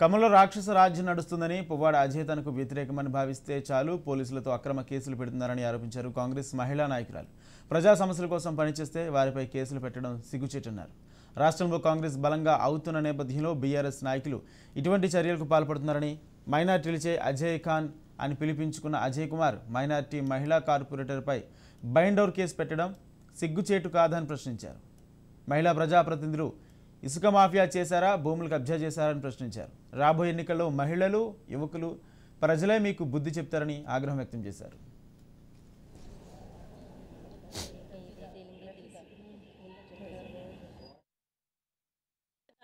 ఖమ్మంలో రాక్షస రాజ్యం నడుస్తుందని పువ్వాడ అజయ్ తనకు వ్యతిరేకమని భావిస్తే చాలు పోలీసులతో అక్రమ కేసులు పెడుతున్నారని ఆరోపించారు కాంగ్రెస్ మహిళా నాయకురాలు. ప్రజా సమస్యల కోసం పనిచేస్తే వారిపై కేసులు పెట్టడం సిగ్గుచేటన్నారు. రాష్ట్రంలో కాంగ్రెస్ బలంగా అవుతున్న నేపథ్యంలో బీఆర్ఎస్ నాయకులు ఇటువంటి చర్యలకు పాల్పడుతున్నారని, మైనార్టీలచే అజయ్ ఖాన్ అని పిలిపించుకున్న అజయ్ కుమార్ మైనార్టీ మహిళా కార్పొరేటర్పై బైండోర్ కేసు పెట్టడం సిగ్గుచేటు కాదని ప్రశ్నించారు. మహిళా ప్రజాప్రతినిధులు ఇసుక మాఫియా చేశారా, భూములు కబ్జా చేశారని ప్రశ్నించారు. రాబోయే ఎన్నికల్లో మహిళలు, యువకులు, ప్రజలే మీకు బుద్ధి చెప్తారని ఆగ్రహం వ్యక్తం చేశారు.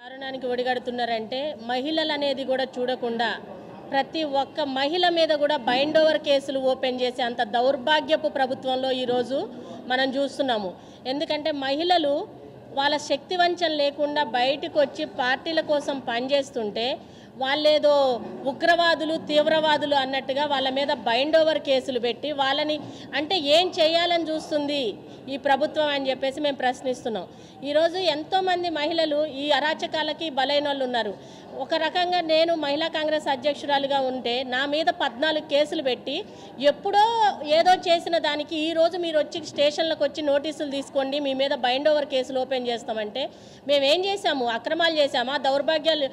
దారుణానికి ఒడిగడుతున్నారంటే మహిళలు అనేది కూడా చూడకుండా ప్రతి ఒక్క మహిళ మీద కూడా బైండ్ ఓవర్ కేసులు ఓపెన్ చేసే అంత దౌర్భాగ్యపు ప్రభుత్వంలో ఈరోజు మనం చూస్తున్నాము. ఎందుకంటే మహిళలు వాళ్ళ శక్తి వంచన లేకుండా బయటకు వచ్చి పార్టీల కోసం పనిచేస్తుంటే వాళ్ళేదో ఉగ్రవాదులు, తీవ్రవాదులు అన్నట్టుగా వాళ్ళ మీద బైండ్ ఓవర్ కేసులు పెట్టి వాళ్ళని అంటే ఏం చేయాలని చూస్తుంది ఈ ప్రభుత్వం అని చెప్పేసి మేము ప్రశ్నిస్తున్నాం. ఈరోజు ఎంతోమంది మహిళలు ఈ అరాచకాలకి బలైన వాళ్ళు ఉన్నారు. ఒక రకంగా నేను మహిళా కాంగ్రెస్ అధ్యక్షురాలుగా ఉంటే నా మీద 14 కేసులు పెట్టి ఎప్పుడో ఏదో చేసిన దానికి ఈరోజు మీరు వచ్చి స్టేషన్లకు వచ్చి నోటీసులు తీసుకోండి, మీ మీద బైండ్ ఓవర్ కేసులు ఓపెన్ చేస్తామంటే మేమేం చేశాము? అక్రమాలు చేశామా? దౌర్భాగ్యాలు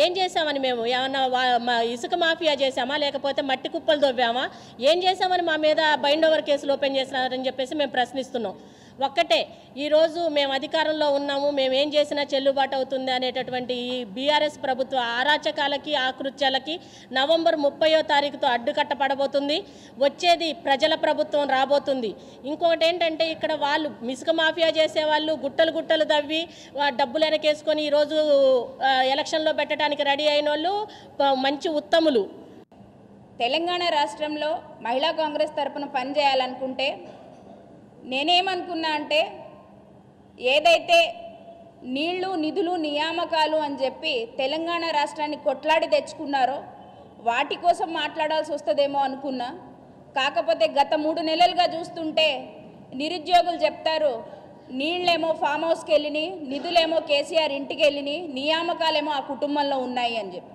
ఏం చేశామని మేము ఏమన్నా ఇసుక మాఫియా చేశామా, లేకపోతే మట్టి కుప్పలు దొవ్వామా, ఏం చేశామని మా మీద బైండ్ ఓవర్ కేసులు ఓపెన్ చేస్తున్నారని చెప్పేసి మేము ప్రశ్నిస్తున్నాం. ఒక్కటే, ఈరోజు మేము అధికారంలో ఉన్నాము, మేమేం చేసినా చెల్లుబాటు అవుతుంది అనేటటువంటి ఈ బీఆర్ఎస్ ప్రభుత్వ అరాచకాలకి, ఆకృత్యాలకి నవంబర్ 30వ తారీఖుతో అడ్డుకట్టపడబోతుంది. వచ్చేది ప్రజల ప్రభుత్వం రాబోతుంది. ఇంకొకటి ఏంటంటే ఇక్కడ వాళ్ళు ఇసుక మాఫియా చేసేవాళ్ళు గుట్టలు గుట్టలు తవ్వి డబ్బులు వెనకేసుకొని ఈరోజు ఎలక్షన్లో పెట్టడానికి రెడీ అయిన వాళ్ళు మంచి ఉత్తములు. తెలంగాణ రాష్ట్రంలో మహిళా కాంగ్రెస్ తరపున పనిచేయాలనుకుంటే నేనేమనుకున్నా అంటే ఏదైతే నీళ్లు, నిధులు, నియామకాలు అని చెప్పి తెలంగాణ రాష్ట్రాన్ని కొట్లాడి తెచ్చుకున్నారో వాటి కోసం మాట్లాడాల్సి వస్తుందేమో అనుకున్నా. కాకపోతే గత 3 నెలలుగా చూస్తుంటే నిరుద్యోగులు చెప్తారు నీళ్ళేమో ఫామ్ హౌస్కి వెళ్ళినాయి, నిధులేమో కేసీఆర్ ఇంటికి వెళ్ళినాయి, నియామకాలేమో ఆ కుటుంబంలో ఉన్నాయి అని చెప్పి.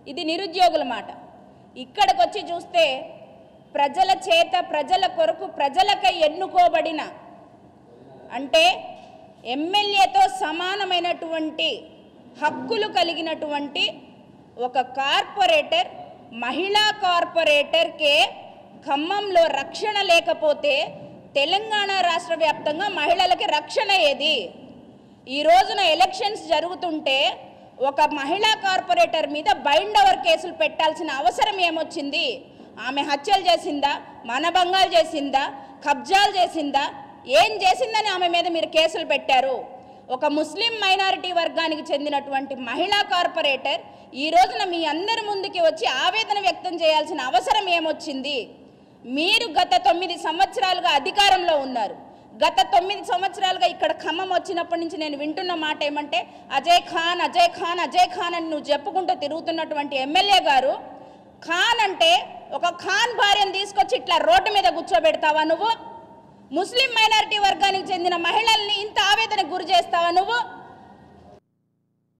ఇది నిరుద్యోగుల మాట. ఇక్కడికి వచ్చి చూస్తే ప్రజల చేత, ప్రజల కొరకు, ప్రజలకై ఎన్నుకోబడిన అంటే ఎమ్మెల్యేతో సమానమైనటువంటి హక్కులు కలిగినటువంటి ఒక కార్పొరేటర్, మహిళా కార్పొరేటర్కే ఖమ్మంలో రక్షణ లేకపోతే తెలంగాణ రాష్ట్ర వ్యాప్తంగా మహిళలకి రక్షణ ఏది? ఈ రోజున ఎలక్షన్స్ జరుగుతుంటే ఒక మహిళా కార్పొరేటర్ మీద బైండ్ ఓవర్ కేసులు పెట్టాల్సిన అవసరం ఏమొచ్చింది? ఆమె హత్యలు చేసిందా, మానభంగాలు చేసిందా, కబ్జాలు చేసిందా, ఏం చేసిందని ఆమె మీద మీరు కేసులు పెట్టారు? ఒక ముస్లిం మైనారిటీ వర్గానికి చెందినటువంటి మహిళా కార్పొరేటర్ ఈ రోజున మీ అందరి ముందుకి వచ్చి ఆవేదన వ్యక్తం చేయాల్సిన అవసరం ఏమొచ్చింది? మీరు గత 9 సంవత్సరాలుగా అధికారంలో ఉన్నారు. గత 9 సంవత్సరాలుగా ఇక్కడ ఖమ్మం వచ్చినప్పటి నుంచి నేను వింటున్న మాట ఏమంటే అజయ్ ఖాన్, అజయ్ ఖాన్, అజయ్ ఖాన్ అని నువ్వు చెప్పుకుంటూ తిరుగుతున్నటువంటి ఎమ్మెల్యే గారు, ఖాన్ అంటే ఒక ఖాన్ భార్యను తీసుకొచ్చి ఇట్లా రోడ్డు మీద కూర్చోబెడతావా నువ్వు? ముస్లిం మైనారిటీ వర్గానికి చెందిన మహిళల్ని ఇంత ఆవేదనకు గురి చేస్తావా నువ్వు?